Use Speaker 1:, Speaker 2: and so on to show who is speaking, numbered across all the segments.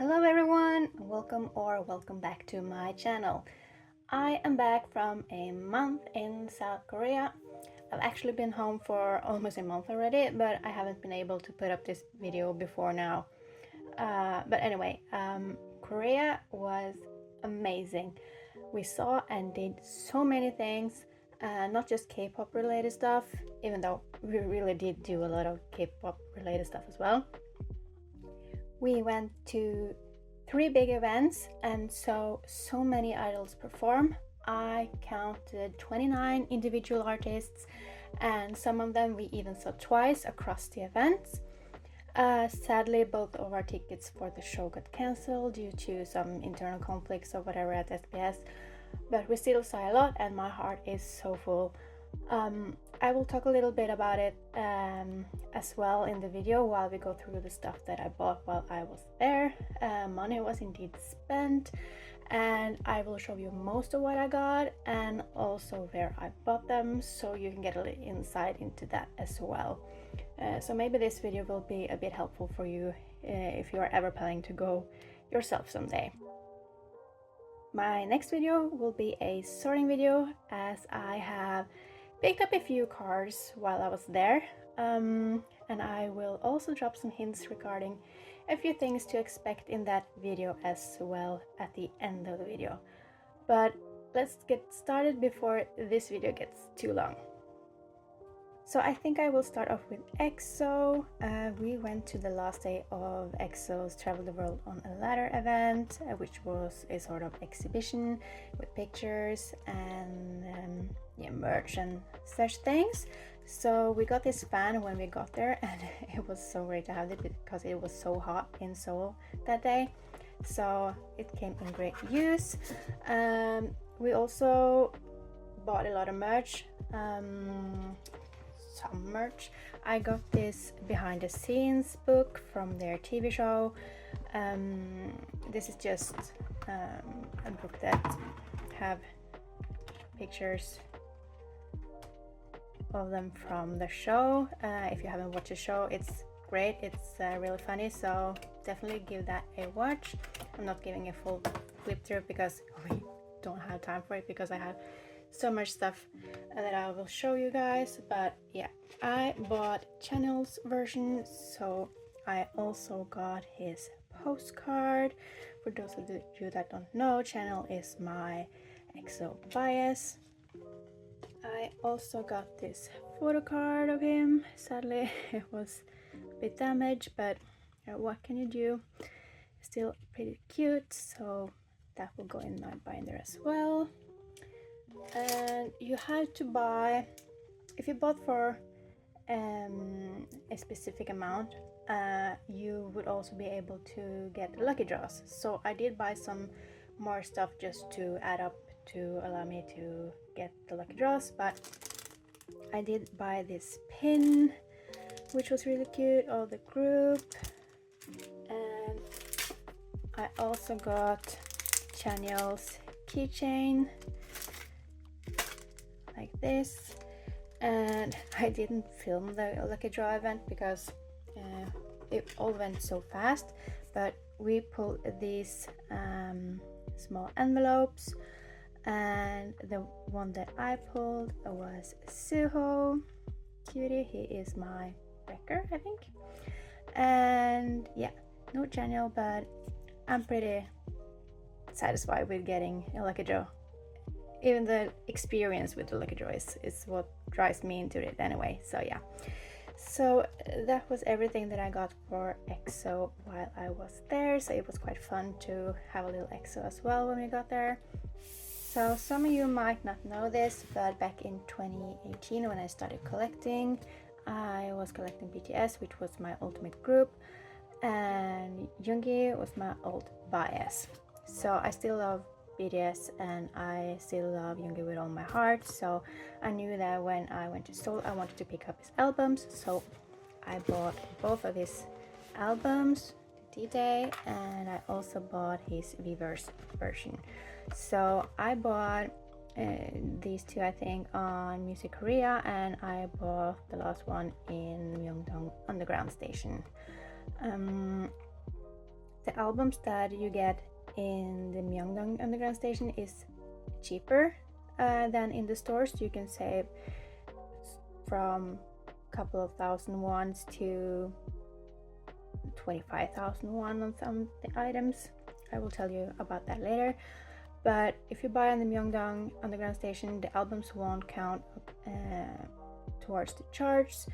Speaker 1: Hello everyone, welcome back to my channel. I am back from a month in South Korea. I've actually been home for almost a month already, but I haven't been able to put up this video before now. But anyway, Korea was amazing. We saw and did so many things, not just K-pop related stuff, even though we really did do a lot of K-pop related stuff as well. We went to 3 big events and saw so many idols perform. I counted 29 individual artists, and some of them we even saw twice across the events. Sadly, both of our tickets for the show got cancelled due to some internal conflicts or whatever at SBS, but we still saw a lot and my heart is so full. I will talk a little bit about it as well in the video while we go through the stuff that I bought while I was there. Money was indeed spent, and I will show you most of what I got and also where I bought them, so you can get a little insight into that as well. So maybe this video will be a bit helpful for you if you are ever planning to go yourself someday. My next video will be a sorting video, as I have picked up a few cards while I was there, and I will also drop some hints regarding a few things to expect in that video as well at the end of the video. But let's get started before this video gets too long. So I think I will start off with EXO. We went to the last day of EXO's Travel the World on a Ladder event, which was a sort of exhibition with pictures and merch and such things. So we got this fan when we got there, and it was so great to have it because it was so hot in Seoul that day. So it came in great use. We also bought a lot of merch. Some merch. I got this behind the scenes book from their TV show. This is just a book that have pictures of them from the show. If you haven't watched the show, it's great. It's really funny, so definitely give that a watch. I'm not giving a full flip through because we don't have time for it, because I have so much stuff that I will show you guys. But yeah, I bought Channel's version, so I also got his postcard. For those of you that don't know, Channel is my EXO bias. I also got this photo card of him. Sadly, it was a bit damaged, but what can you do? Still pretty cute, so that will go in my binder as well. And you have to buy, if you bought for a specific amount, you would also be able to get lucky draws. So I did buy some more stuff just to add up to allow me to get the lucky draws, but I did buy this pin, which was really cute, of the group. And I also got Chanyeol's keychain like this, and I didn't film the lucky draw event because it all went so fast, but we pulled these small envelopes, and the one that I pulled was Suho. Cutie, he is my wrecker, I think. And yeah, no Chanyeol, but I'm pretty satisfied with getting a lucky draw. Even the experience with the lucky draw is what drives me into it anyway. So yeah, so that was everything that I got for EXO while I was there. So it was quite fun to have a little EXO as well when we got there. So some of you might not know this, but back in 2018 when I started collecting, I was collecting BTS, which was my ultimate group, and Yoongi was my old bias. So I still love BTS and I still love Yoongi with all my heart, so I knew that when I went to Seoul I wanted to pick up his albums, so I bought both of his albums, D-Day, and I also bought his Weverse version. So I bought these two, I think, on Music Korea, and I bought the last one in Myeongdong Underground Station. the albums that you get in the Myeongdong Underground Station is cheaper than in the stores. You can save from a couple of thousand wons to 25,000 won on some items. I will tell you about that later. But if you buy on the Myeongdong Underground Station, the albums won't count towards the charts.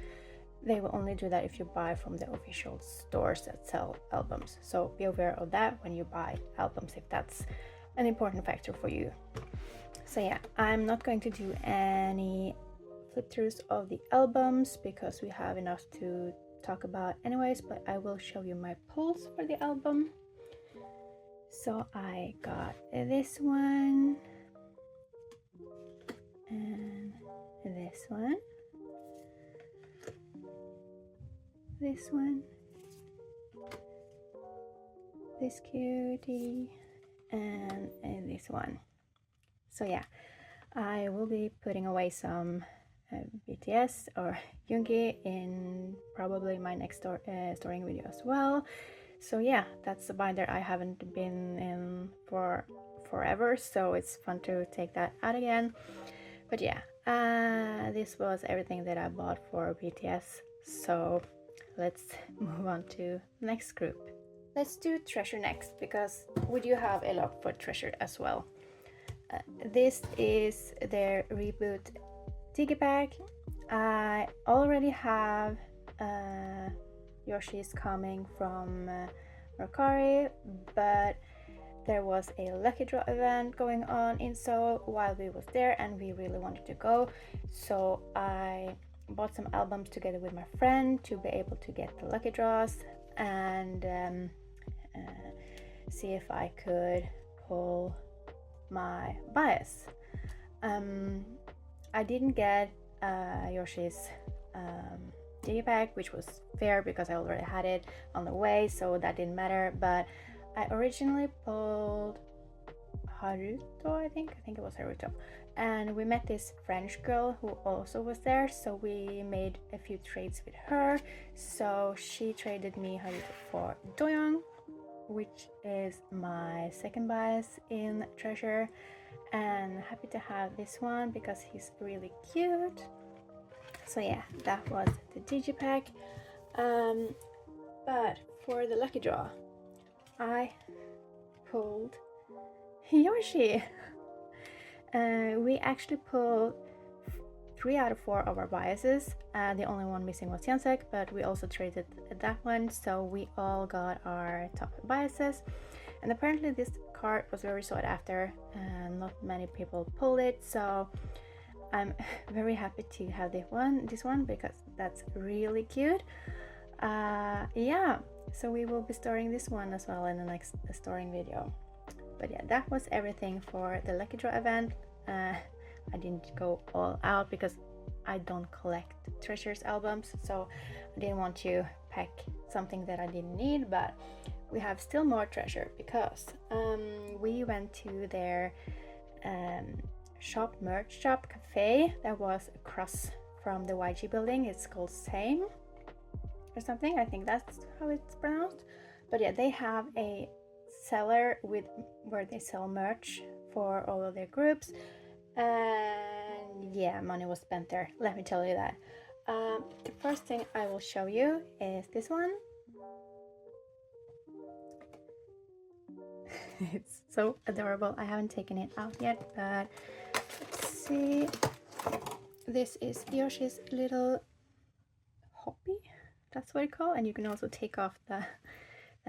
Speaker 1: They will only do that if you buy from the official stores that sell albums. So be aware of that when you buy albums, if that's an important factor for you. So yeah, I'm not going to do any flip throughs of the albums because we have enough to talk about anyways, but I will show you my pulls for the album. So I got this one and this one, this one, this cutie, and this one. So yeah, I will be putting away some BTS or Yoongi in probably my next storing video as well. So yeah, that's a binder I haven't been in for forever, so it's fun to take that out again. But yeah, this was everything that I bought for BTS, so let's move on to the next group. Let's do Treasure next, because we do have a lot for Treasure as well. This is their reboot Digipack. I already have Yoshi's coming from Mercari, but there was a lucky draw event going on in Seoul while we was there and we really wanted to go, so I bought some albums together with my friend to be able to get the lucky draws and see if I could pull my bias. I didn't get Yoshi's Digipack, which was fair because I already had it on the way, so that didn't matter. But I originally pulled Haruto, I think it was Haruto, and we met this French girl who also was there, so we made a few trades with her. So she traded me Haruto for Doyoung, which is my second bias in Treasure, and happy to have this one because he's really cute. So yeah, that was the Digipack. But for the lucky draw, I pulled Yoshi. We actually pulled 3 out of 4 of our biases. The only one missing was Hyunsuk, but we also traded that one, so we all got our top biases. And apparently this card was very sought after and not many people pulled it, so I'm very happy to have this one because that's really cute. Yeah, so we will be storing this one as well in the next storing video. But yeah, that was everything for the lucky draw event. I didn't go all out because I don't collect Treasures albums, so I didn't want to pack something that I didn't need. But we have still more Treasure because we went to their merch shop cafe that was across from the YG building. It's called Same or something, I think that's how it's pronounced. But yeah, they have a cellar where they sell merch for all of their groups, and yeah, money was spent there, let me tell you that. The first thing I will show you is this one. It's so adorable. I haven't taken it out yet, but let's see. This is Yoshi's little hoppy, that's what it's called, and you can also take off the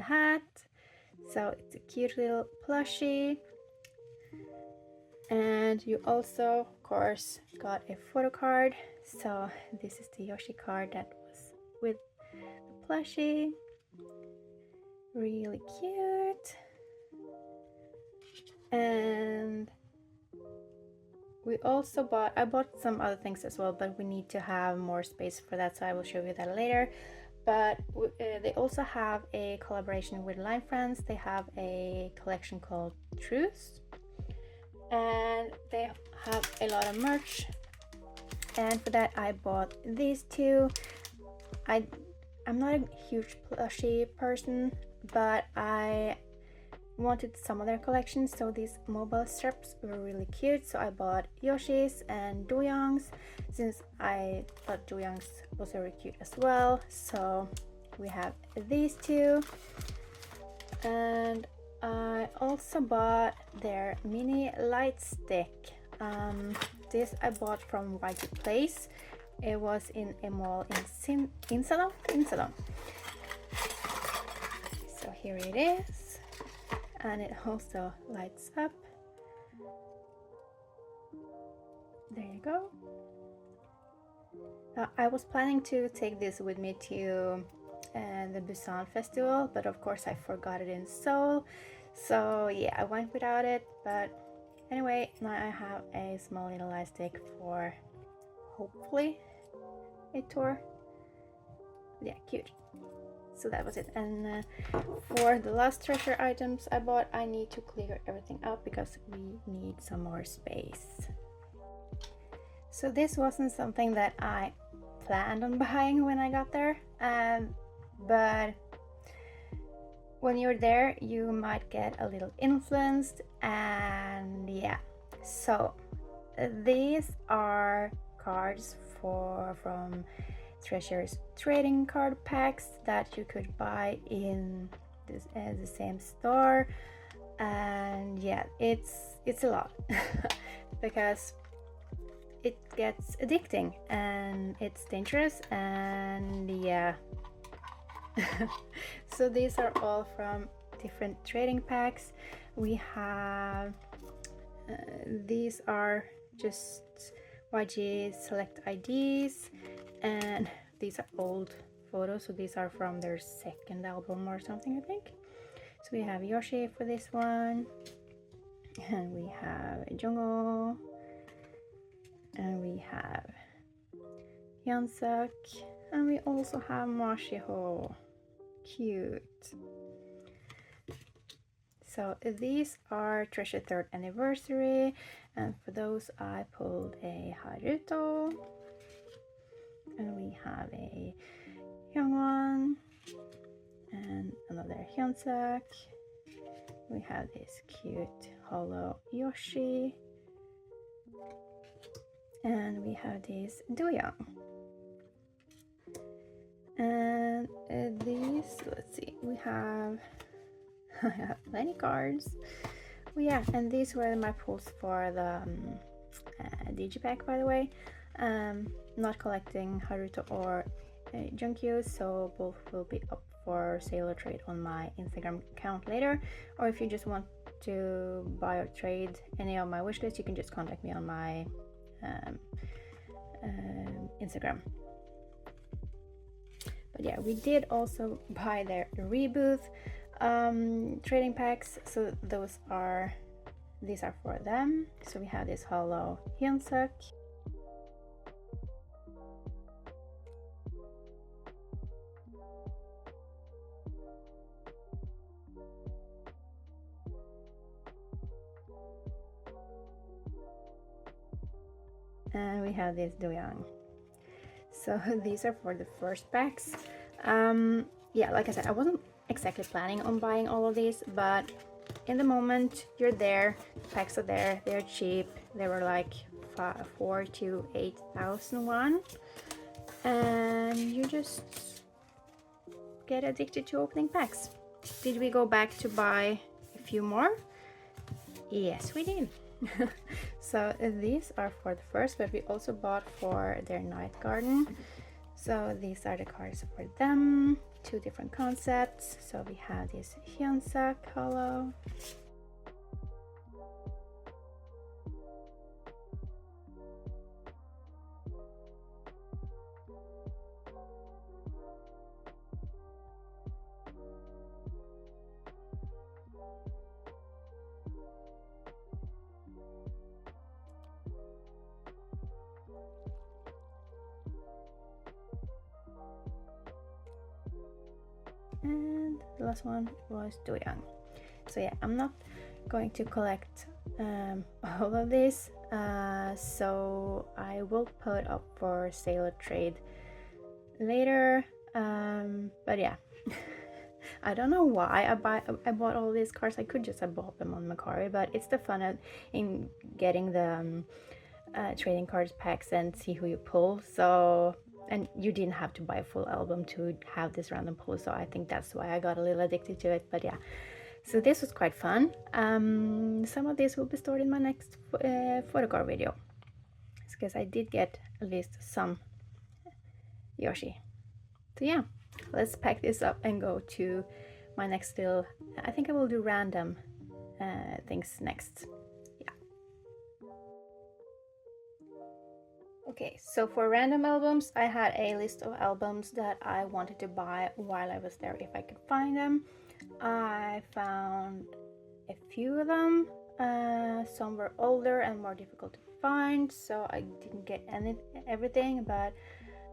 Speaker 1: hat. So it's a cute little plushie. And you also, of course, got a photo card. So this is the Yoshi card that was with the plushie. Really cute. And we also I bought some other things as well, but we need to have more space for that, so I will show you that later. But they also have a collaboration with Line Friends. They have a collection called Truths, and they have a lot of merch. And for that I bought these two. I I'm not a huge plushie person, but I wanted some of their collections, so these mobile strips were really cute, so I bought Yoshi's and Doyoung's since I thought Doyoung's was very cute as well. So we have these two, and I also bought their mini light stick. This I bought from YG Place. It was in a mall in Insadong. So here it is, and it also lights up. There you go. I was planning to take this with me to the Busan festival, but of course I forgot it in Seoul, so yeah, I went without it. But anyway, now I have a small little light stick for hopefully a tour. Yeah, cute. So that was it. And for the last treasure items I bought, I need to clear everything up because we need some more space. So this wasn't something that I planned on buying when I got there, but when you're there you might get a little influenced, and yeah. So these are cards from Treasure's trading card packs that you could buy in this the same store, and yeah, it's a lot because it gets addicting and it's dangerous, and yeah. So these are all from different trading packs. We have these are just YG select IDs, and these are old photos, so these are from their second album or something, I think. So we have Yoshi for this one, and we have Jungho, and we have Hyunsuk, and we also have Marshmallow. Cute. So these are Treasure 3rd anniversary, and for those I pulled a Haruto, and we have a Hyungwon and another Hyunsuk. We have this cute hollow Yoshi, and we have this Doyoung. And these, let's see, we have I have plenty cards. Well, yeah, and these were my pulls for the digipack, by the way. Not collecting Haruto or Junkyu, so both will be up for sale or trade on my Instagram account later. Or if you just want to buy or trade any of my wish lists, you can just contact me on my Instagram. But yeah, we did also buy their Reboot trading packs, so these are for them. So we have this hollow Hyunsuk, and we have this Doyoung. So these are for the first packs. Yeah, like I said, I wasn't exactly planning on buying all of these, but in the moment you're there, packs are there, they're cheap, they were like 4,000 to 8,000 won, and you just get addicted to opening packs. Did we go back to buy a few more? Yes, we did. So these are for the first, but we also bought for their night garden. So these are the cards for them, two different concepts. So we have this Hyunsuk hollow, and the last one was Doyoung. So yeah, I'm not going to collect all of this, so I will put up for sale or trade later. But yeah. I don't know why I bought all these cards. I could just have bought them on Mercari, but it's the fun in getting the trading cards packs and see who you pull. So, and you didn't have to buy a full album to have this random pull, so I think that's why I got a little addicted to it. But yeah, so this was quite fun. Some of this will be stored in my next photo card video, because I did get at least some Yoshi. So yeah, let's pack this up and go to my next little, I think I will do random things next. Yeah. Okay, so for random albums, I had a list of albums that I wanted to buy while I was there if I could find them. I found a few of them. Some were older and more difficult to find, so I didn't get everything, but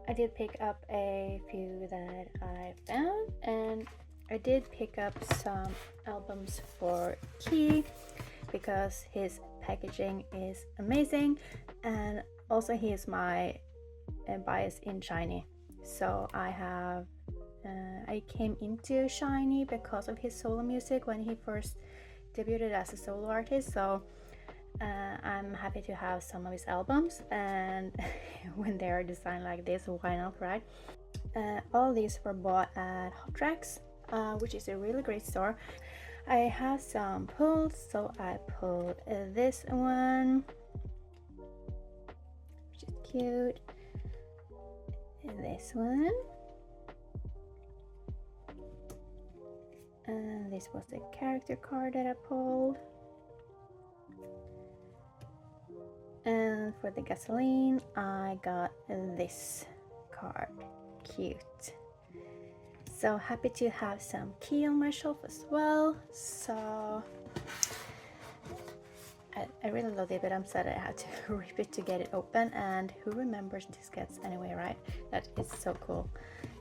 Speaker 1: I did pick up a few that I found, and I did pick up some albums for Key because his packaging is amazing, and also he is my bias in SHINee. So I came into SHINee because of his solo music when he first debuted as a solo artist. So I'm happy to have some of his albums, and when they are designed like this, why not, right? All these were bought at Hot Tracks, which is a really great store. I have some pulls, so I pulled this one, which is cute, and this one, and this was the character card that I pulled. And for the gasoline, I got this card. Cute. So happy to have some Key on my shelf as well. So I really love it, but I'm sad I had to rip it to get it open. And who remembers diskettes anyway, right? That is so cool.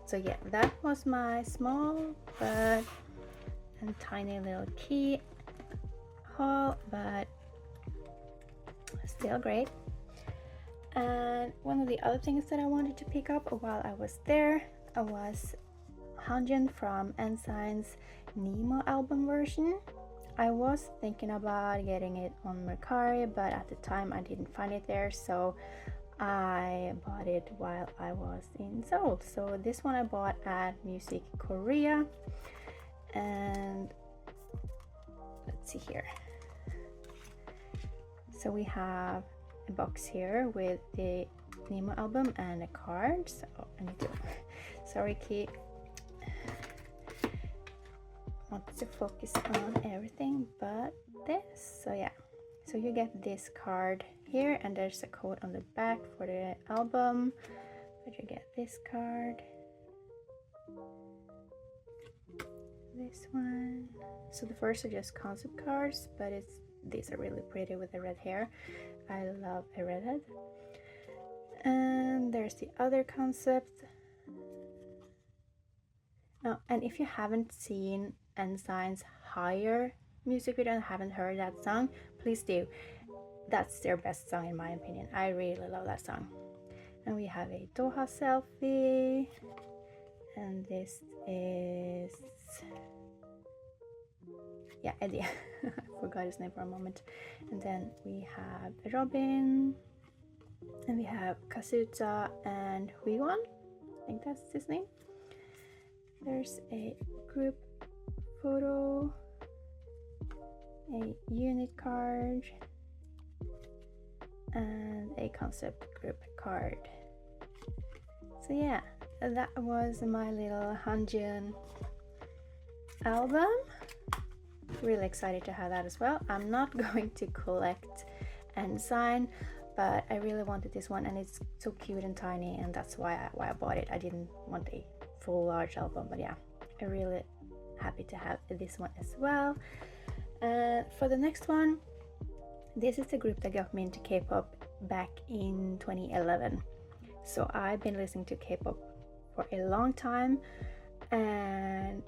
Speaker 1: So yeah, that was my small but and tiny little Key haul, but still great. And one of the other things that I wanted to pick up while I was there was Hanjin from N.SSign's Nemo album version. I was thinking about getting it on Mercari, but at the time I didn't find it there, so I bought it while I was in Seoul. So this one I bought at Music Korea, and let's see here. So we have a box here with the Nemo album and a card. So I need to, sorry Key, want to focus on everything but this. So yeah, so you get this card here, and there's a code on the back for the album, but you get this card, this one. So the first are just concept cards, but these are really pretty with the red hair. I love a redhead. And there's the other concept. Oh, and if you haven't seen N.SSign's Higher music video and haven't heard that song, please do. That's their best song in my opinion. I really love that song. And we have a Doha selfie, and this is, yeah, Eddie. I forgot his name for a moment. And then we have Robin, and we have Kazuta and Huiwan. I think that's his name. There's a group photo, a unit card, and a concept group card. So yeah, that was my little Hanjin album. Really excited to have that as well. I'm not going to collect N.SSign, but I really wanted this one, and it's so cute and tiny, and that's why I bought it. I didn't want a full large album, but yeah, I'm really happy to have this one as well. For the next one, this is the group that got me into K-pop back in 2011. So I've been listening to K-pop for a long time, and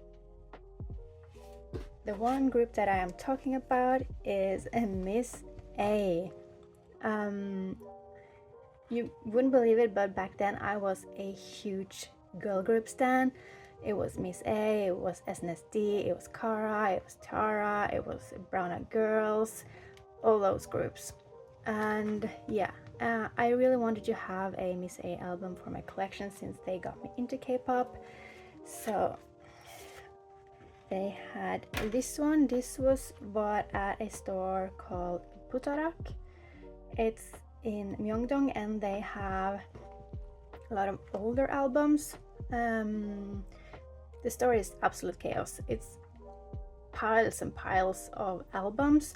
Speaker 1: the one group that I am talking about is Miss A. You wouldn't believe it, but back then I was a huge girl group stan. It was Miss A, it was SNSD, it was Kara, it was Tara, it was Brown Eyed Girls, all those groups. And yeah, I really wanted to have a Miss A album for my collection since they got me into K-pop. So they had this one. This was bought at a store called Putarak. It's in Myeongdong and they have a lot of older albums. The store is absolute chaos. It's piles and piles of albums,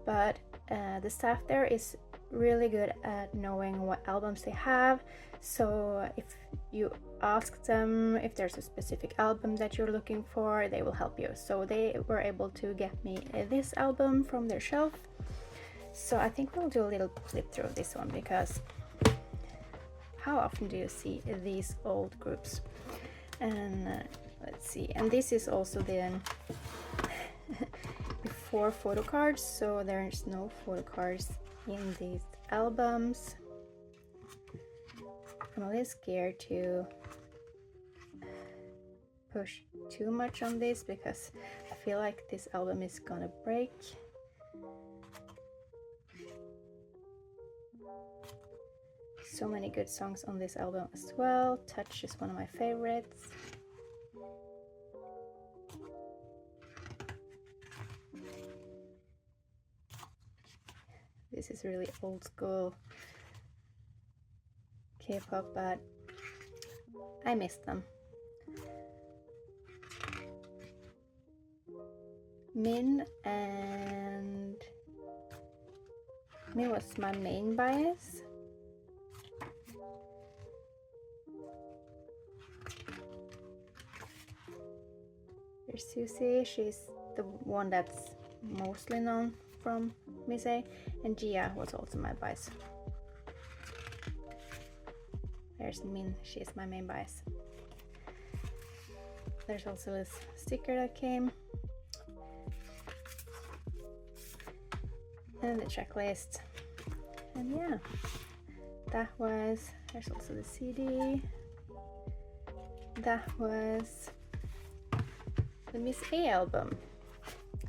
Speaker 1: but the staff there is really good at knowing what albums they have. So if you ask them if there's a specific album that you're looking for, they will help you. So they were able to get me this album from their shelf. So I think we'll do a little flip through of this one, because how often do you see these old groups? And let's see, and this is also the before photo cards, so there's no photo cards in these albums. I'm a little scared to push too much on this because I feel like this album is gonna break. So many good songs on this album as well. Touch is one of my favorites. This is really old school K-pop, but I miss them. Min was my main bias. There's Susie, she's the one that's mostly known from Miss A, and Gia was also my bias. There's Min, she's my main bias. There's also this sticker that came, and the checklist, and yeah, that was, there's also the CD, that was the Miss A album.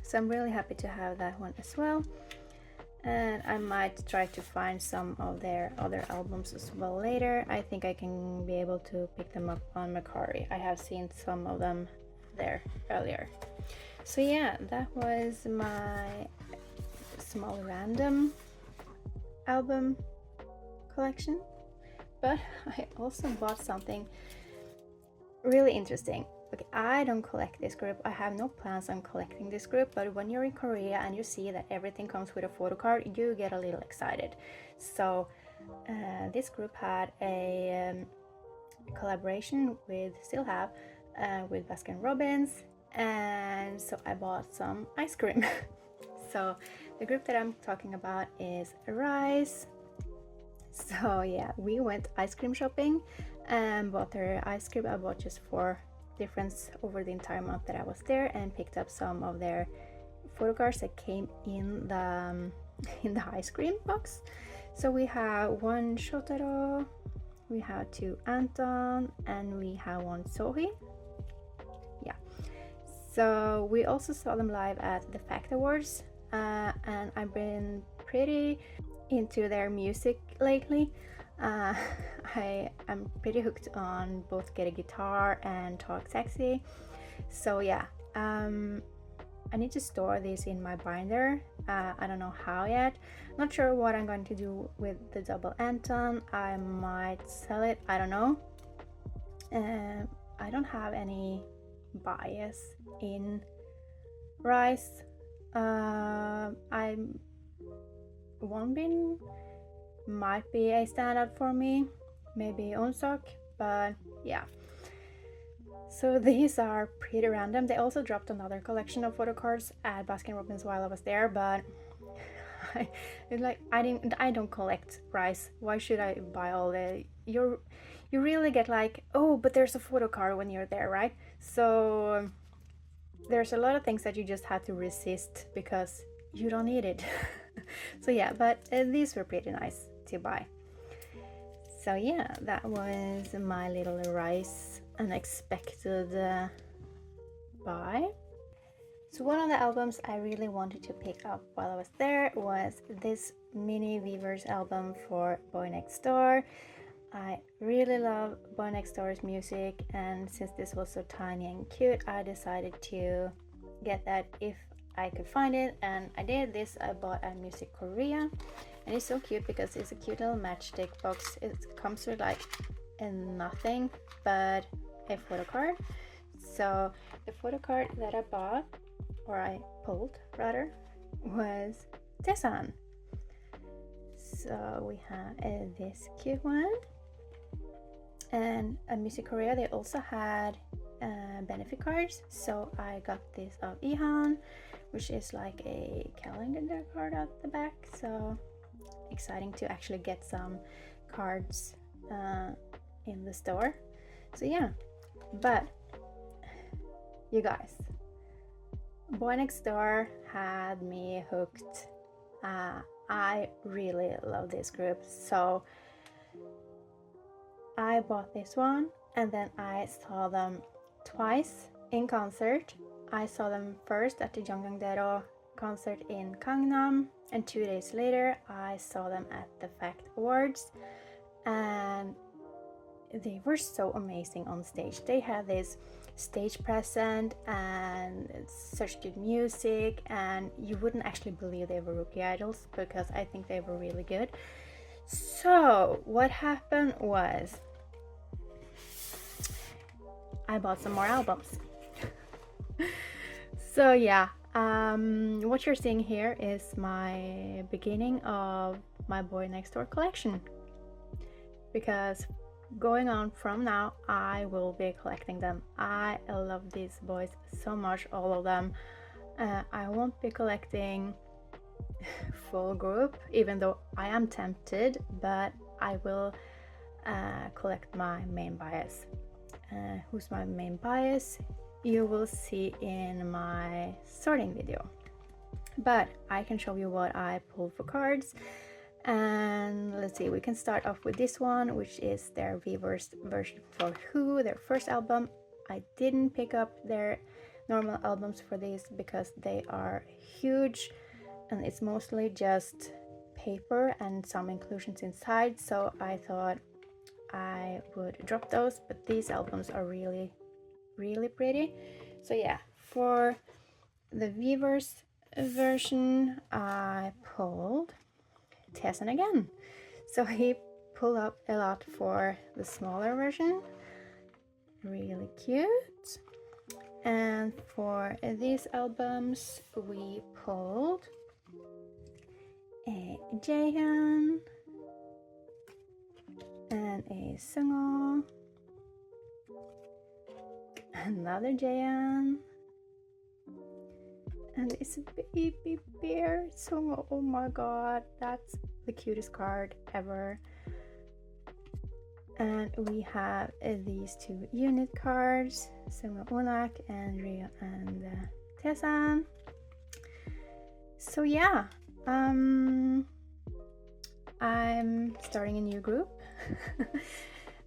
Speaker 1: So I'm really happy to have that one as well, and I might try to find some of their other albums as well later. I think I can be able to pick them up on Mercari. I have seen some of them there earlier. So yeah, that was my small random album collection, but I also bought something really interesting. Okay, I don't collect this group. I have no plans on collecting this group, but when you're in Korea and you see that everything comes with a photo card, you get a little excited. So this group had a collaboration with, still have, with Baskin Robbins, and so I bought some ice cream. So the group that I'm talking about is Riize. So yeah, we went ice cream shopping and bought their ice cream. I bought just 4 difference over the entire month that I was there, and picked up some of their photo cards that came in the ice cream box. So we have 1 Shotaro, we have 2 Anton, and we have 1 Sohee. Yeah, so we also saw them live at the Fact Awards, and I've been pretty into their music lately. I am pretty hooked on both Get a Guitar and Talk Sexy. So yeah, I need to store these in my binder. I don't know how yet. Not sure what I'm going to do with the double Anton. I might sell it, I don't know. I don't have any bias in Riize. Wonbin might be a standout for me, maybe ONEUS, but yeah. So these are pretty random. They also dropped another collection of photo cards at Baskin Robbins while I was there, but I don't collect Riize. Why should I buy all the, you really get like, oh, but there's a photo card when you're there, right? So there's a lot of things that you just have to resist because you don't need it. So yeah, but these were pretty nice to buy. So yeah, that was my little Riize unexpected buy. So one of the albums I really wanted to pick up while I was there was this mini Weavers album for Boynextdoor. I really love Boynextdoor's music, and since this was so tiny and cute, I decided to get that if I could find it, and I did. This I bought at Music Korea, and it's so cute because it's a cute little matchstick box. It comes with like nothing but a photo card. So the photo card that I bought, or I pulled rather, was N.ssign. So we have this cute one, and at Music Korea they also had benefit cards, so I got this of Ihan, which is like a calendar card at the back. So exciting to actually get some cards in the store. So yeah, but you guys, Boynextdoor had me hooked. I really love this group, so I bought this one, and then I saw them twice in concert. I saw them first at the Jonggangdaero concert in Gangnam, and 2 days later I saw them at the Fact Awards, and they were so amazing on stage. They had this stage present and such good music, and you wouldn't actually believe they were rookie idols because I think they were really good. So what happened was I bought some more albums. So yeah, what you're seeing here is my beginning of my Boynextdoor collection, because going on from now I will be collecting them. I love these boys so much, all of them. I won't be collecting full group, even though I am tempted, but I will collect my main bias. Who's my main bias? You will see in my sorting video, but I can show you what I pulled for cards. And let's see, we can start off with this one, which is their Weavers version for Who, their first album. I didn't pick up their normal albums for these because they are huge and it's mostly just paper and some inclusions inside, so I thought I would drop those, but these albums are really pretty. So yeah, for the Weavers version I pulled N.ssign again. So he pulled up a lot for the smaller version, really cute. And for these albums we pulled a Jaehyun and a Seoul, another Jaehyun, and it's a baby bear Seoul. Oh my god, that's the cutest card ever. And we have these two unit cards, Seoul Onak and Riize and N.ssign. So yeah, I'm starting a new group.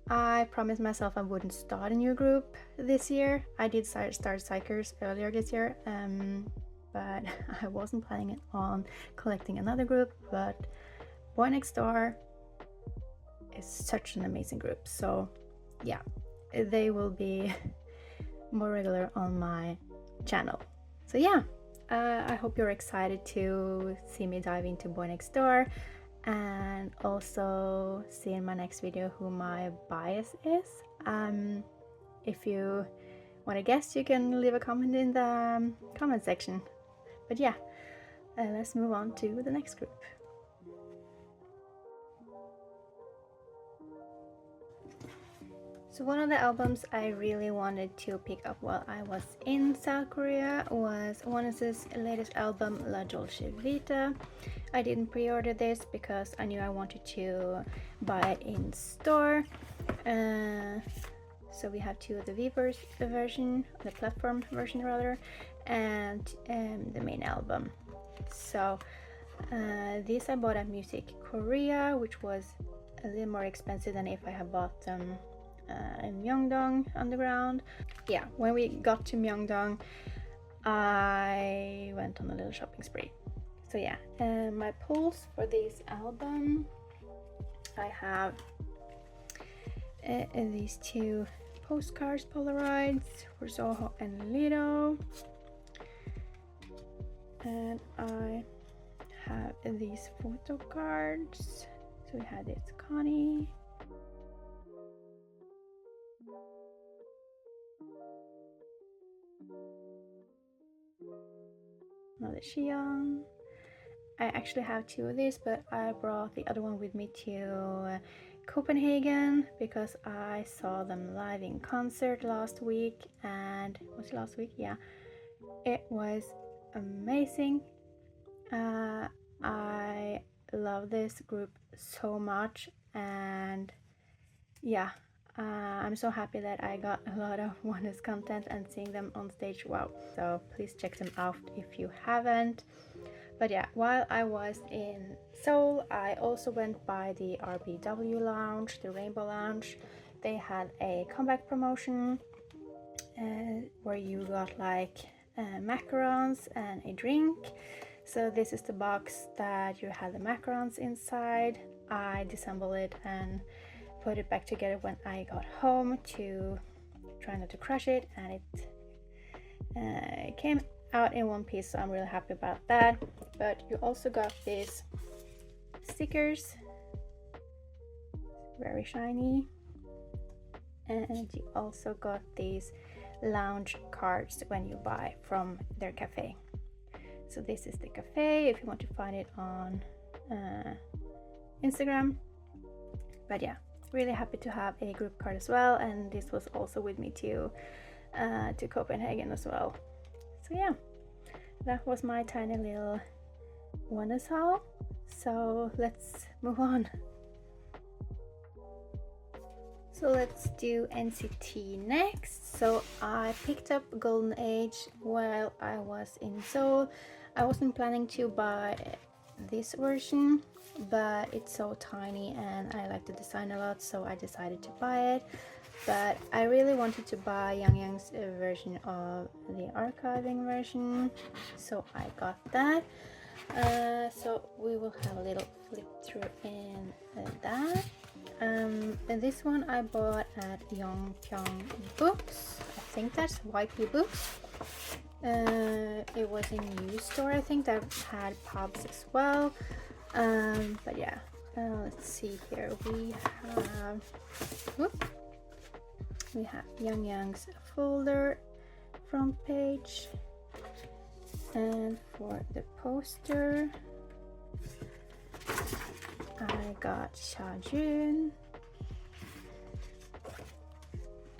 Speaker 1: I promised myself I wouldn't start a new group this year. I did start Psychers earlier this year, but I wasn't planning on collecting another group. But Boynextdoor is such an amazing group, so yeah, they will be more regular on my channel. So yeah, I hope you're excited to see me dive into Boynextdoor, and also see in my next video who my bias is. If you want to guess, you can leave a comment in the comment section. But yeah, let's move on to the next group. So one of the albums I really wanted to pick up while I was in South Korea was ONEUS's latest album, La Dolce Vita. I didn't pre-order this because I knew I wanted to buy it in store. So we have two of the Weavers version, the platform version rather, and the main album. So these I bought at Music Korea, which was a little more expensive than if I had bought them in Myeongdong underground. Yeah, when we got to Myeongdong, I went on a little shopping spree. So yeah, my pulls for this album, I have these two postcards, Polaroids for Soho and Lido, and I have these photo cards. So we had this Connie, another Xion. I actually have two of these, but I brought the other one with me to Copenhagen because I saw them live in concert last week. And was it last week? Yeah, it was amazing. I love this group so much, and yeah, I'm so happy that I got a lot of ONEUS content and seeing them on stage. Wow, so please check them out if you haven't. But yeah, while I was in Seoul, I also went by the RBW lounge, the Rainbow Lounge. They had a comeback promotion where you got like macarons and a drink. So this is the box that you had the macarons inside. I disassembled it and put it back together when I got home to try not to crush it, and it came out in one piece, so I'm really happy about that. But you also got these stickers, very shiny, and you also got these lounge cards when you buy from their cafe. So this is the cafe if you want to find it on Instagram. But yeah, really happy to have a group card as well, and this was also with me to Copenhagen as well. So yeah, that was my tiny little ONEUS haul. So let's move on. So let's do NCT next. So I picked up Golden Age while I was in Seoul. I wasn't planning to buy this version, but it's so tiny and I like the design a lot, so I decided to buy it. But I really wanted to buy Yangyang's version of the archiving version, so I got that. So we will have a little flip through in that. And this one I bought at Yongpyong Books. I think that's YP Books. It was a news store, I think, that had pubs as well. But yeah, let's see here. We have Yangyang's folder front page, and for the poster I got Xiajun,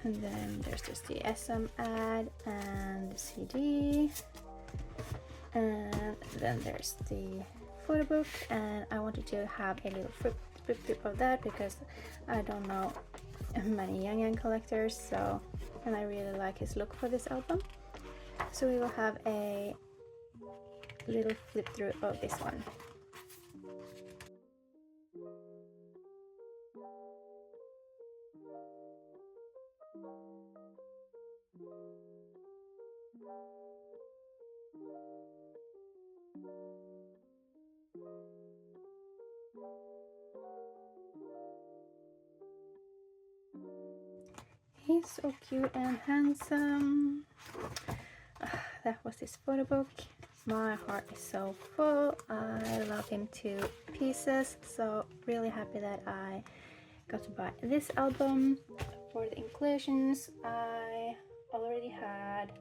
Speaker 1: and then there's just the SM ad and the CD, and then there's the photo book, and I wanted to have a little flip of that because I don't know many Yangyang collectors, so, and I really like his look for this album. So we will have a little flip through of this one. He's so cute and handsome. That was his photo book. My heart is so full. I love him to pieces, so really happy that I got to buy this album. For the inclusions, I already had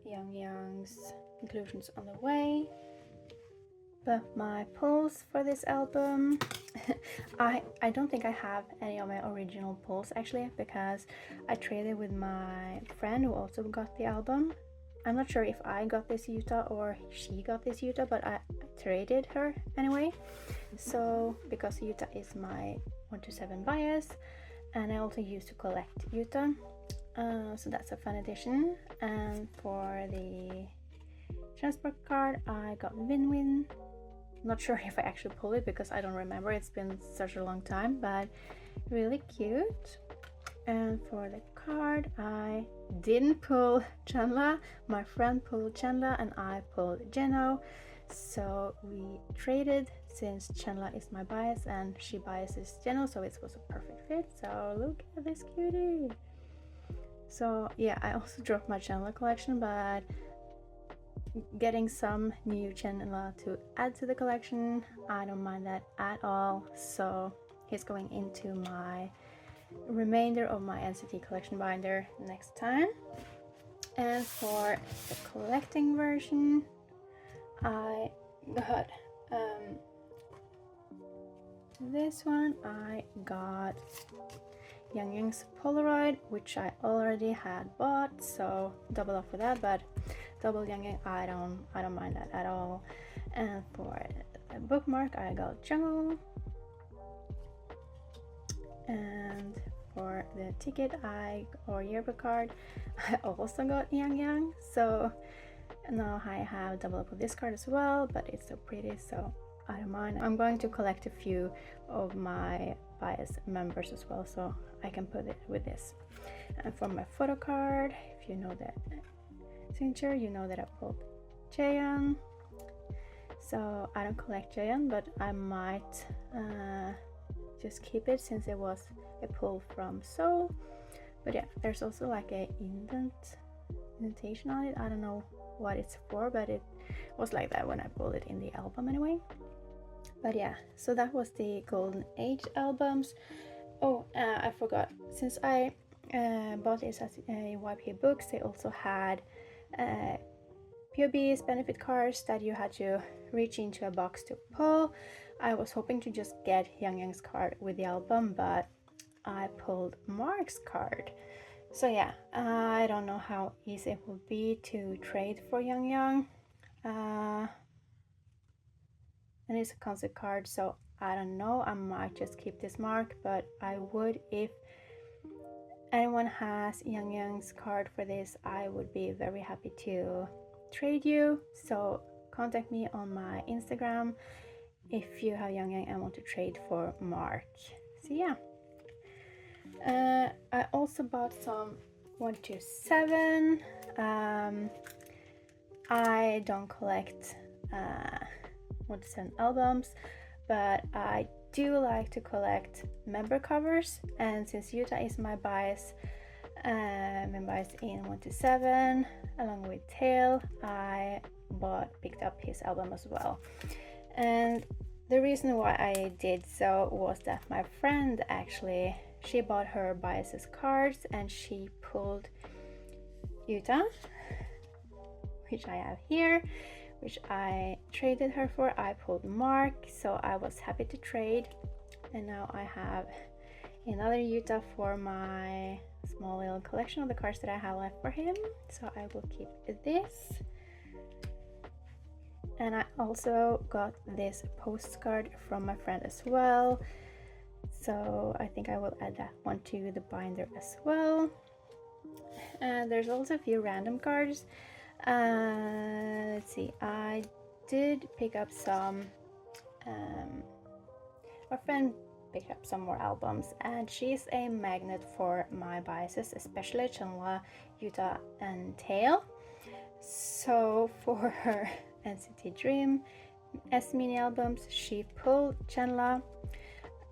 Speaker 1: Yangyang's inclusions on the way. But my pulls for this album, I don't think I have any of my original pulls actually, because I traded with my friend who also got the album. I'm not sure if I got this Utah or she got this Utah, but I traded her anyway. So because Utah is my 127 bias, and I also used to collect Utah, so that's a fun addition. And for the transport card, I got Win-Win. Not sure if I actually pulled it because I don't remember, it's been such a long time, but really cute. And for the card, I didn't pull Chandler. My friend pulled Chandler and I pulled Jeno. So we traded since Chandler is my bias and she biases Jeno, so it was a perfect fit. So look at this cutie. So yeah, I also dropped my Chandler collection, but getting some new Chandler to add to the collection, I don't mind that at all. So he's going into my remainder of my NCT collection binder next time. And for the collecting version, I got this one. I got Youngyang's Polaroid, which I already had bought, so double up for that. But double Youngyang, I don't mind that at all. And for the bookmark, I got Jungwoo. And for the ticket or yearbook card, I also got Yang. So now I have double up of this card as well, but it's so pretty, so I don't mind. I'm going to collect a few of my bias members as well, so I can put it with this. And for my photo card, if you know that signature, you know that I pulled Jaeyeon. So I don't collect Jaeyeon, but I might just keep it since it was a pull from Seoul. But yeah, there's also like a indentation on it. I don't know what it's for, but it was like that when I pulled it in the album anyway. But yeah, so that was the Golden Age albums. Oh, I forgot, since I bought this as a YP Books, they also had POB's benefit cards that you had to reach into a box to pull. I was hoping to just get Youngyang's card with the album, but I pulled Mark's card. So yeah, I don't know how easy it will be to trade for Youngyang. And it's a concert card, so I don't know, I might just keep this Mark, but I would, if anyone has Youngyang's card for this, I would be very happy to trade you. So contact me on my Instagram if you have Youngyang and want to trade for Mark. So yeah, I also bought some 127. I don't collect 127 albums, but I do like to collect member covers, and since Utah is my bias, members in 127 along with Tail, I picked up his album as well. And the reason why I did so was that my friend actually, she bought her biases cards and she pulled Utah, which I have here, which I traded her for. I pulled Mark, so I was happy to trade, and now I have another Utah for my small little collection of the cards that I have left for him, so I will keep this. And I also got this postcard from my friend as well, so I think I will add that one to the binder as well. And there's also a few random cards. Let's see, I did pick up some, my friend picked up some more albums, and she's a magnet for my biases, especially Chandler, Utah, and Tail. So for her NCT Dream S mini albums, she pulled Chandler,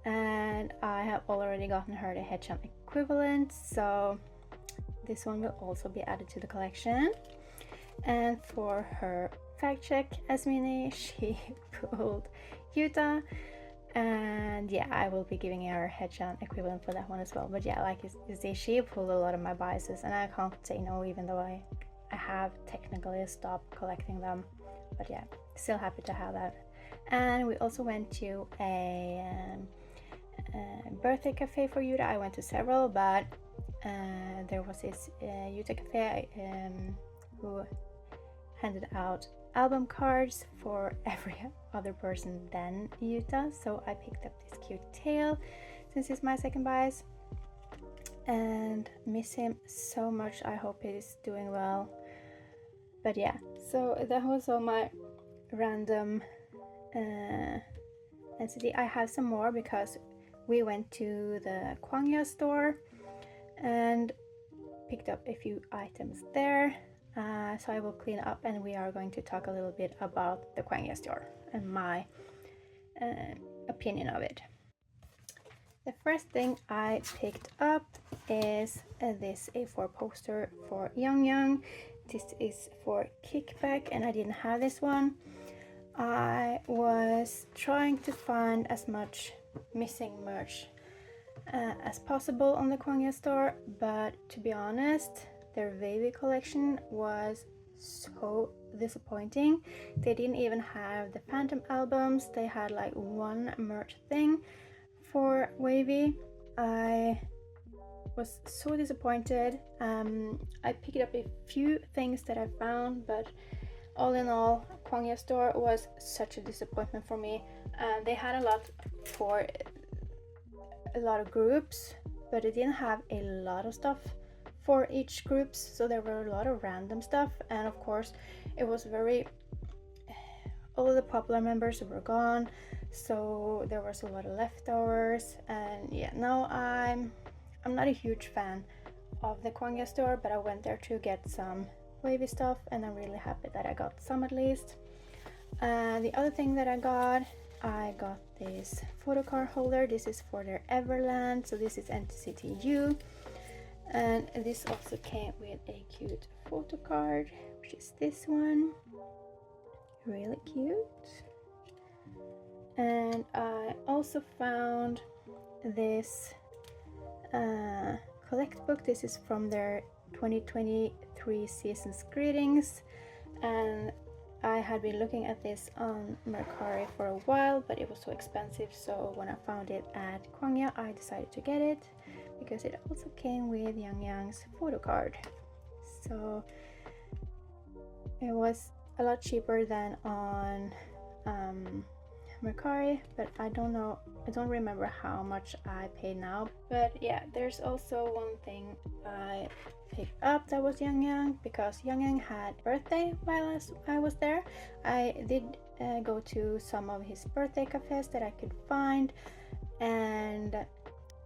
Speaker 1: and I have already gotten her the headshot equivalent, so this one will also be added to the collection. And for her fact check S mini, she pulled Utah, and yeah, I will be giving her headshot equivalent for that one as well. But yeah, like you see, she pulled a lot of my biases, and I can't say no, even though I have technically stopped collecting them. But yeah, still happy to have that. And we also went to a birthday cafe for Utah. I went to several, but there was this Utah cafe who handed out album cards for every other person than Utah, so I picked up this cute Tail since he's my second bias and miss him so much. I hope he's doing well. But yeah, so that was all my random NCT. I have some more because we went to the KWANGYA store and picked up a few items there. So I will clean up, and we are going to talk a little bit about the KWANGYA store and my opinion of it. The first thing I picked up is this A4 poster for Young. This is for Kickback, and I didn't have this one. I was trying to find as much missing merch as possible on the KWANGYA store, but to be honest, their WayV collection was so disappointing. They didn't even have the Phantom albums. They had like one merch thing for WayV. I was so disappointed. I picked up a few things that I found, but all in all, KWANGYA store was such a disappointment for me. They had a lot for a lot of groups, but it didn't have a lot of stuff for each groups, so there were a lot of random stuff, and of course it was all of the popular members were gone, so there was a lot of leftovers. And yeah, no, I'm not a huge fan of the KWANGYA store, but I went there to get some WayV stuff, and I'm really happy that I got some at least. The other thing that I got this photo card holder. This is for their Everland, so this is NCT, and this also came with a cute photo card, which is this one, really cute. And I also found this collect book. This is from their 2023 season's greetings, and I had been looking at this on Mercari for a while, but it was so expensive, so when I found it at KWANGYA, I decided to get it because it also came with Young's photo card. So it was a lot cheaper than on Mercari, but I don't remember how much I paid now. But yeah, there's also one thing I picked up that was Young, because Young had birthday while I was there. I did go to some of his birthday cafes that I could find, and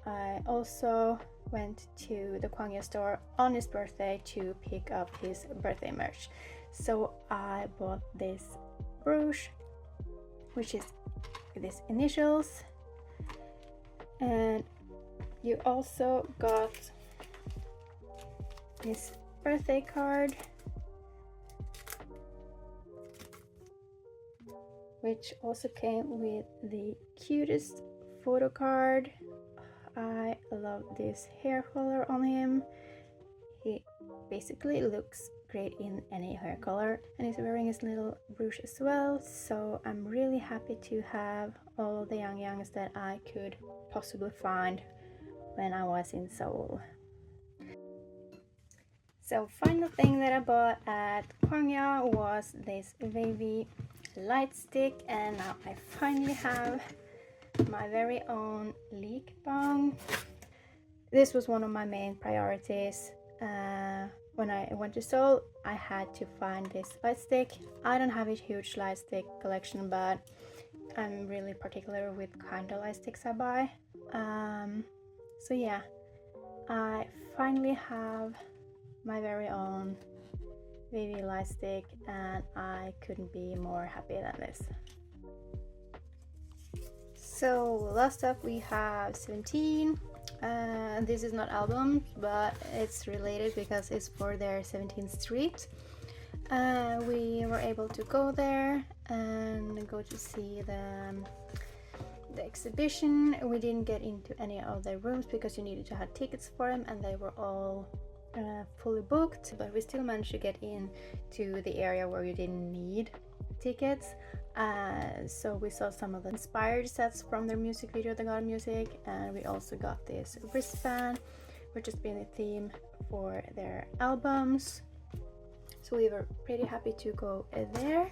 Speaker 1: I also went to the KWANGYA store on his birthday to pick up his birthday merch. So I bought this brooch, which is these initials, and you also got this birthday card, which also came with the cutest photo card. I love this hair color on him. He basically looks great in any hair color, and he's wearing his little brooch as well, so I'm really happy to have all of the Youngs that I could possibly find when I was in Seoul. So final thing that I bought at KWANGYA was this WayV light stick, and now I finally have my very own leak bong. This was one of my main priorities. When I went to Seoul, I had to find this light stick. I don't have a huge light stick collection, but I'm really particular with kind of light sticks I buy. So yeah, I finally have my very own WayV light stick, and I couldn't be more happy than this. So last up we have 17. This is not album, but it's related because it's for their 17th Street. We were able to go there and go to see the exhibition. We didn't get into any of the rooms because you needed to have tickets for them, and they were all fully booked, but we still managed to get in to the area where you didn't need tickets. So we saw some of the inspired sets from their music video, The God Music, and we also got this wristband, which has been a theme for their albums. So we were pretty happy to go there.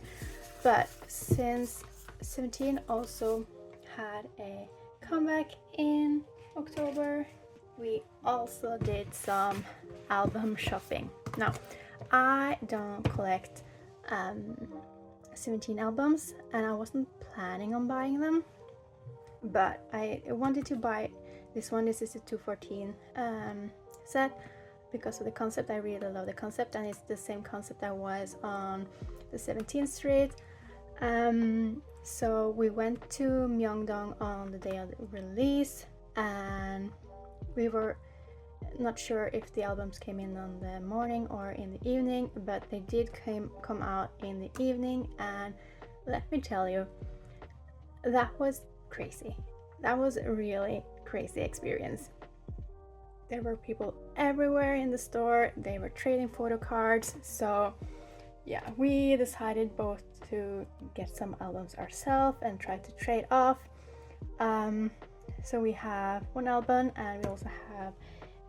Speaker 1: But since 17 also had a comeback in October, we also did some album shopping. Now, I don't collect 17 albums, and I wasn't planning on buying them, but I wanted to buy this one. This is a 214 set because of the concept. I really love the concept, and it's the same concept that was on the 17th Street. So we went to Myeongdong on the day of the release, and we were not sure if the albums came in on the morning or in the evening, but they did come out in the evening, and let me tell you, that was crazy. That was a really crazy experience. There were people everywhere in the store. They were trading photo cards. So yeah, we decided both to get some albums ourselves and try to trade off. So we have one album, and we also have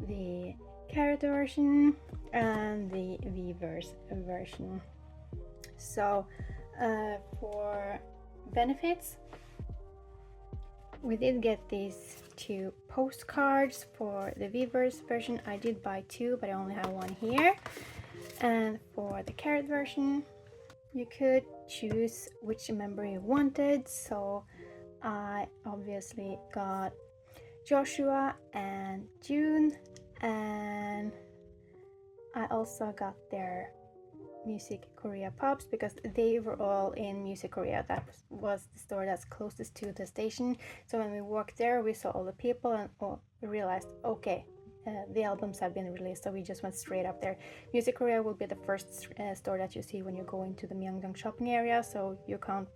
Speaker 1: the carrot version and the V-verse version. So for benefits, we did get these 2 postcards. For the V-verse version, I did buy 2, but I only have 1 here. And for the carrot version, you could choose which member you wanted. So I obviously got Joshua and June, and I also got their Music Korea pops because they were all in Music Korea. That was the store that's closest to the station. So when we walked there, we saw all the people, and we realized, okay, the albums have been released, so we just went straight up there. Music Korea will be the first store that you see when you go into the Myeongdong shopping area, so you can't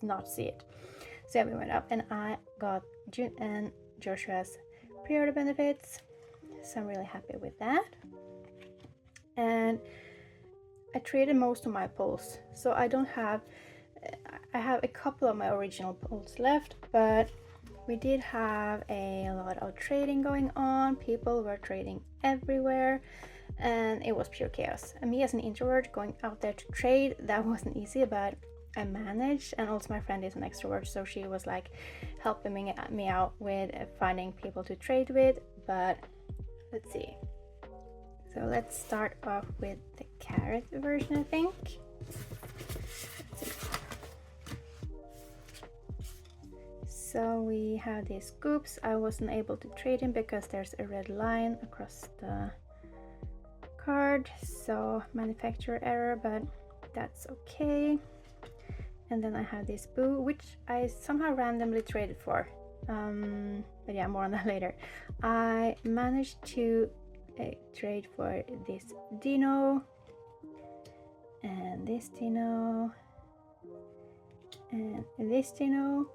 Speaker 1: not see it. So we went up, and I got June and Joshua's pre-order benefits, so I'm really happy with that. And I traded most of my pulls, so I have a couple of my original pulls left, but we did have a lot of trading going on. People were trading everywhere, and it was pure chaos. And me as an introvert going out there to trade, that wasn't easy, but I managed. And also my friend is an extrovert, so she was like helping me out with finding people to trade with. But let's see. So let's start off with the carrot version, I think. So we have these scoops. I wasn't able to trade in because there's a red line across the card, so manufacturer error, but that's okay. And then I have this boo, which I somehow randomly traded for, but yeah, more on that later. I managed to trade for this Dino and this Dino and this Dino.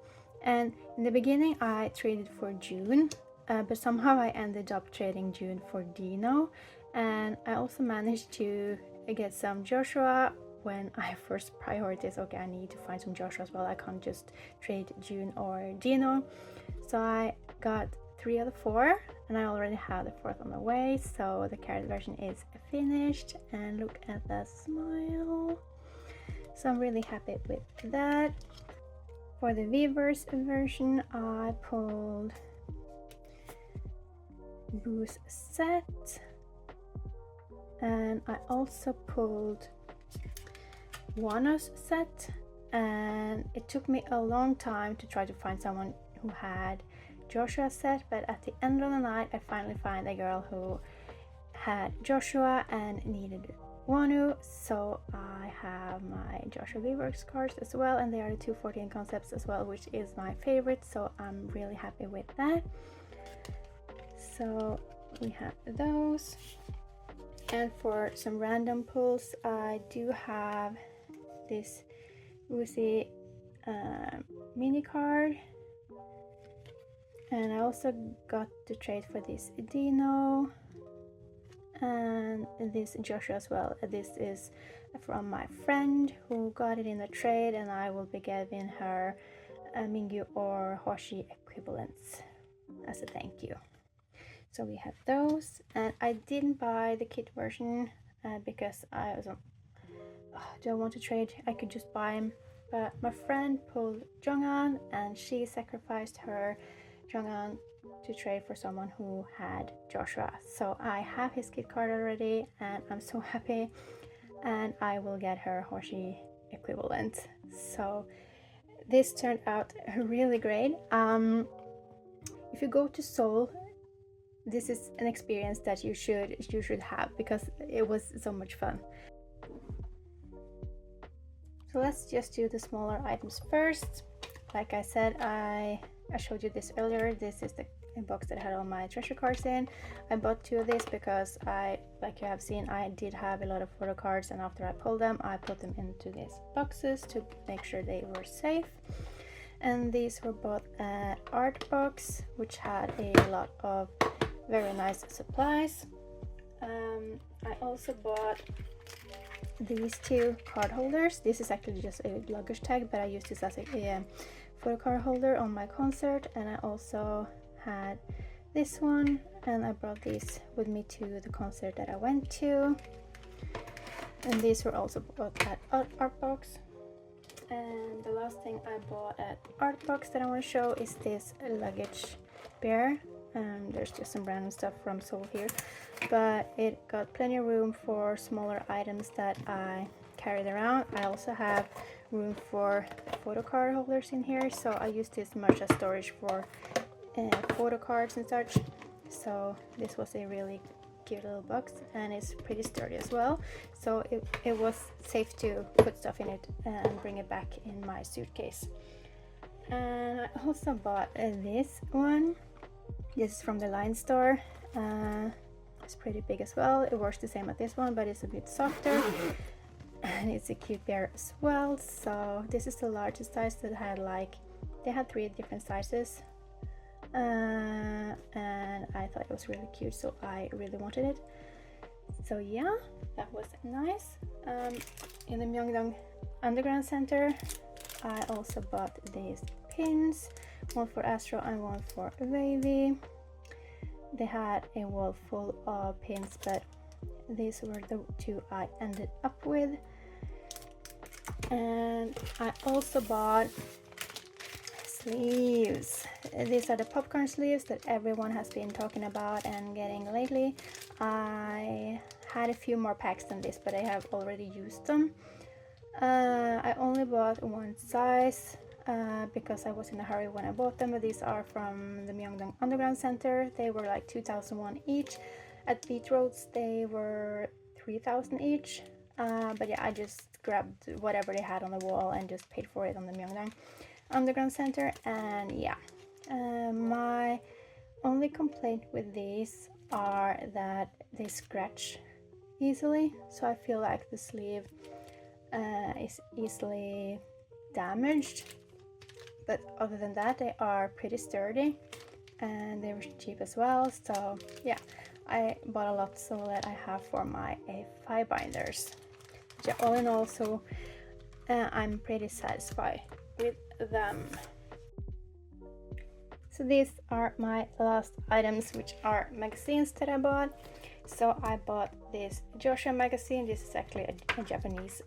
Speaker 1: And in the beginning I traded for June, but somehow I ended up trading June for Dino. And I also managed to get some Joshua when I first prioritized, okay, I need to find some Joshua as well. I can't just trade June or Dino. So I got 3 of the 4, and I already have the 4th on the way. So the carrot version is finished, and look at that smile. So I'm really happy with that. For the V-verse version, I pulled Boo's set, and I also pulled ONEUS set, and it took me a long time to try to find someone who had Joshua set, but at the end of the night I finally found a girl who had Joshua and needed ONEU, so I have my Joshua V-Works cards as well, and they are the 214 concepts as well, which is my favorite, so I'm really happy with that. So we have those. And for some random pulls, I do have this Woozy mini card, and I also got the trade for this Dino and this Joshua as well. This is from my friend who got it in the trade, and I will be giving her Mingyu or Hoshi equivalents as a thank you. So we have those, and I didn't buy the kit version because I was don't want to trade. I could just buy them, but my friend pulled Jonghan, and she sacrificed her Jonghan to trade for someone who had Joshua. So I have his kit card already, and I'm so happy, and I will get her Hoshi equivalent. So this turned out really great. If you go to Seoul, this is an experience that you should have, because it was so much fun. So let's just do the smaller items first. Like I said, I showed you this earlier. This is the box that had all my treasure cards in. I bought 2 of these because like you have seen, I did have a lot of photo cards, and after I pulled them, I put them into these boxes to make sure they were safe. And these were bought at Artbox, which had a lot of very nice supplies. I also bought these 2 card holders. This is actually just a luggage tag, but I used this as a photo card holder on my concert, and I also had this one, and I brought these with me to the concert that I went to. And these were also bought at Artbox. And the last thing I bought at Artbox that I want to show is this luggage bear. There's just some random stuff from Seoul here, but it got plenty of room for smaller items that I carried around. I also have room for photo card holders in here, so I use this much as storage for photo cards and such. So this was a really cute little box, and it's pretty sturdy as well, so it was safe to put stuff in it and bring it back in my suitcase. And I also bought this one. This is from the Line store. It's pretty big as well. It works the same as this one, but it's a bit softer, and it's a cute bear as well. So this is the largest size that had they had 3 different sizes, and I thought it was really cute, so I really wanted it. So yeah, that was nice. In the Myeongdong Underground Center, I also bought these pins, one for Astro and one for WayV. They had a wall full of pins, but these were the 2 I ended up with. And I also bought sleeves. These are the popcorn sleeves that everyone has been talking about and getting lately. I had a few more packs than this, but I have already used them. I only bought 1 size because I was in a hurry when I bought them, but these are from the Myeongdong Underground Center. They were like 2,001 each. At Beat Roads they were 3,000 each, but yeah, I just grabbed whatever they had on the wall and just paid for it on the Myeongdong Underground Center. And yeah, my only complaint with these are that they scratch easily, so I feel like the sleeve is easily damaged. But other than that, they are pretty sturdy, and they were cheap as well. So yeah, I bought a lot so that I have for my A5 binders. Yeah, all in all, so I'm pretty satisfied with them. So these are my last items, which are magazines that I bought. So I bought this Joshua magazine. This is actually a Japanese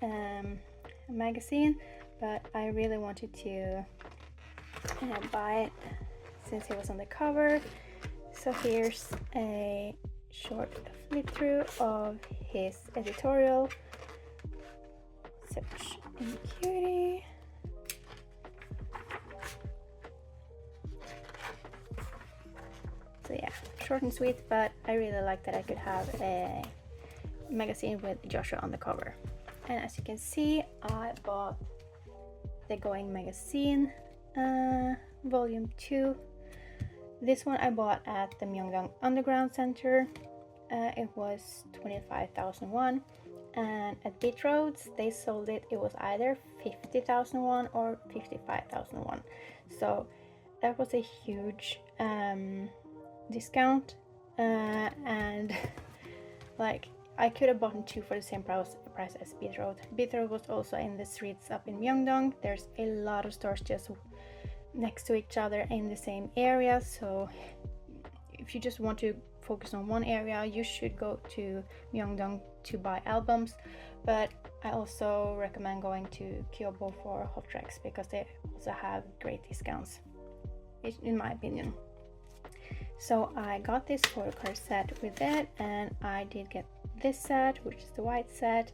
Speaker 1: magazine, but I really wanted to buy it since it was on the cover. So here's a short flip through of his editorial. Such a cutie. So yeah, short and sweet, but I really like that I could have a magazine with Joshua on the cover. And as you can see, I bought the Going magazine volume 2. This one I bought at the Myeongdong Underground Center. It was 25,000 won, and at Beat Roads they sold it. It was either 50,000 won or 55,000 won. So that was a huge discount, and like I could have bought 2 for the same price as Beat Road. Beat Road was also in the streets up in Myeongdong. There's a lot of stores just next to each other in the same area, so if you just want to focus on one area, you should go to Myeongdong to buy albums. But I also recommend going to Kpop for hot tracks because they also have great discounts, in my opinion. So I got this photo card set with it, and I did get this set, which is the white set.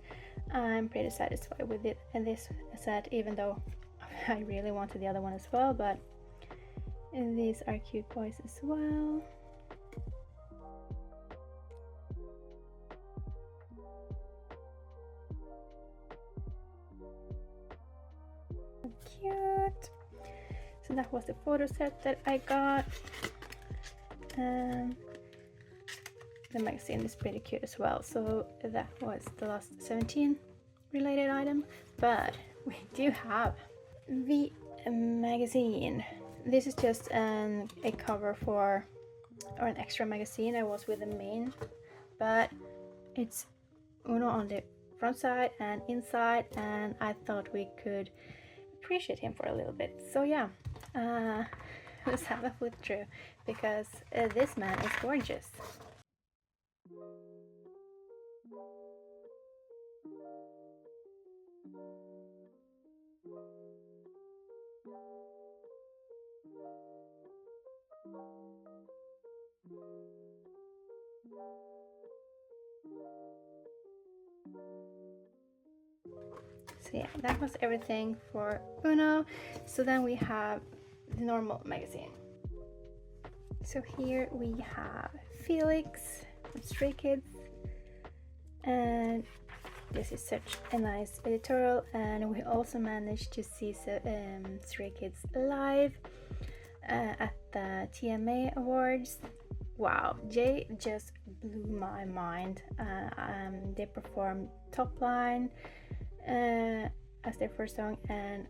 Speaker 1: I'm pretty satisfied with it and this set, even though I really wanted the other one as well. But these are cute boys as well. that was the photo set that I got. And the magazine is pretty cute as well. So that was the last 17 related item, but we do have the magazine. This is just a cover for, or an extra magazine. I was with the main, but it's UNO on the front side and inside, and I thought we could appreciate him for a little bit. So yeah, let's have a flip through, because this man is gorgeous. So yeah, that was everything for UNO. So then we have the normal magazine. So here we have Felix from Stray Kids, and this is such a nice editorial, and we also managed to see Stray Kids live at the TMA Awards. Wow, Jay just blew my mind. They performed Top Line as their first song, and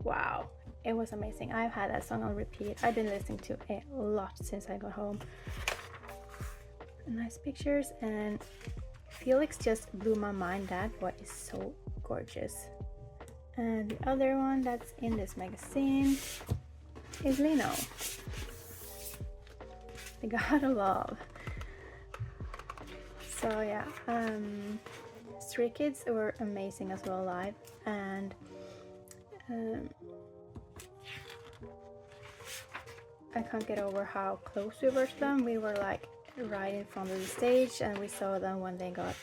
Speaker 1: wow, it was amazing. I've had that song on repeat. I've been listening to it a lot since I got home. Nice pictures, and Felix just blew my mind. That boy is so gorgeous. And the other one that's in this magazine is Lino, the god of love. So yeah, Stray Kids were amazing as well live, and I can't get over how close we were to them. We were like right in front of the stage, and we saw them when they got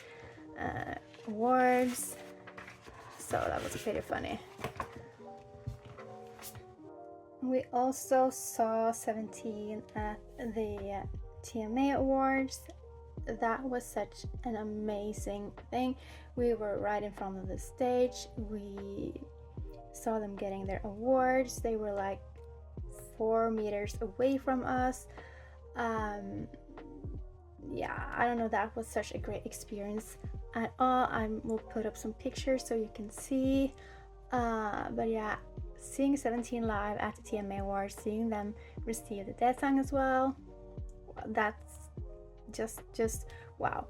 Speaker 1: awards, so that was pretty funny. We also saw 17 at the TMA Awards. That was such an amazing thing. We were right in front of the stage. We saw them getting their awards. They were like 4 meters away from us. Yeah, I don't know, that was such a great experience at all. I will put up some pictures so you can see. But yeah, seeing 17 live at the TMA Awards, seeing them receive the N.ssign as well, that's just wow.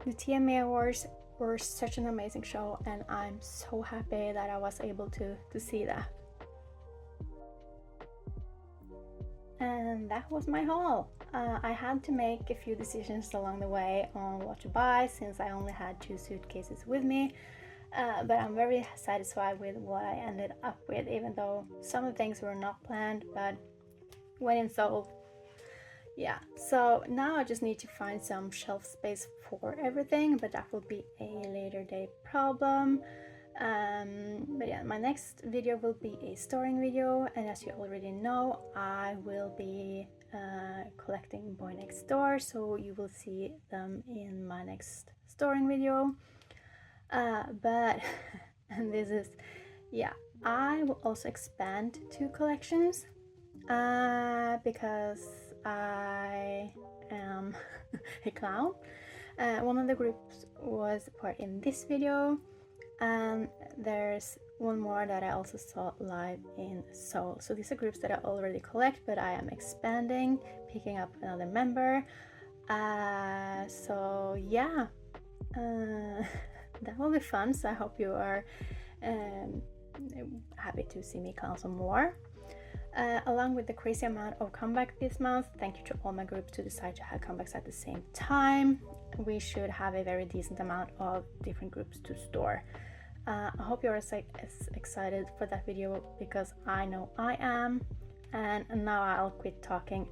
Speaker 1: The TMA Awards were such an amazing show, and I'm so happy that I was able to see that. And that was my haul. I had to make a few decisions along the way on what to buy, since I only had 2 suitcases with me. But I'm very satisfied with what I ended up with, even though some of the things were not planned, but when in Seoul, yeah. So now I just need to find some shelf space for everything, but that will be a later day problem. But yeah, my next video will be a storing video, and as you already know, I will be collecting Boynextdoor, so you will see them in my next storing video. But and this is, yeah, I will also expand to collections because I am a clown. One of the groups was part in this video, and there's one more that I also saw live in Seoul. So these are groups that I already collect, but I am expanding, picking up another member. So yeah, that will be fun. So I hope you are happy to see me clown some more. Along with the crazy amount of comeback this month, thank you to all my groups to decide to have comebacks at the same time. We should have a very decent amount of different groups to store. I hope you're as excited for that video, because I know I am. And now I'll quit talking.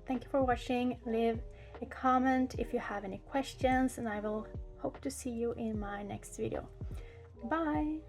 Speaker 1: Thank you for watching. Leave a comment if you have any questions, and I will hope to see you in my next video. Bye!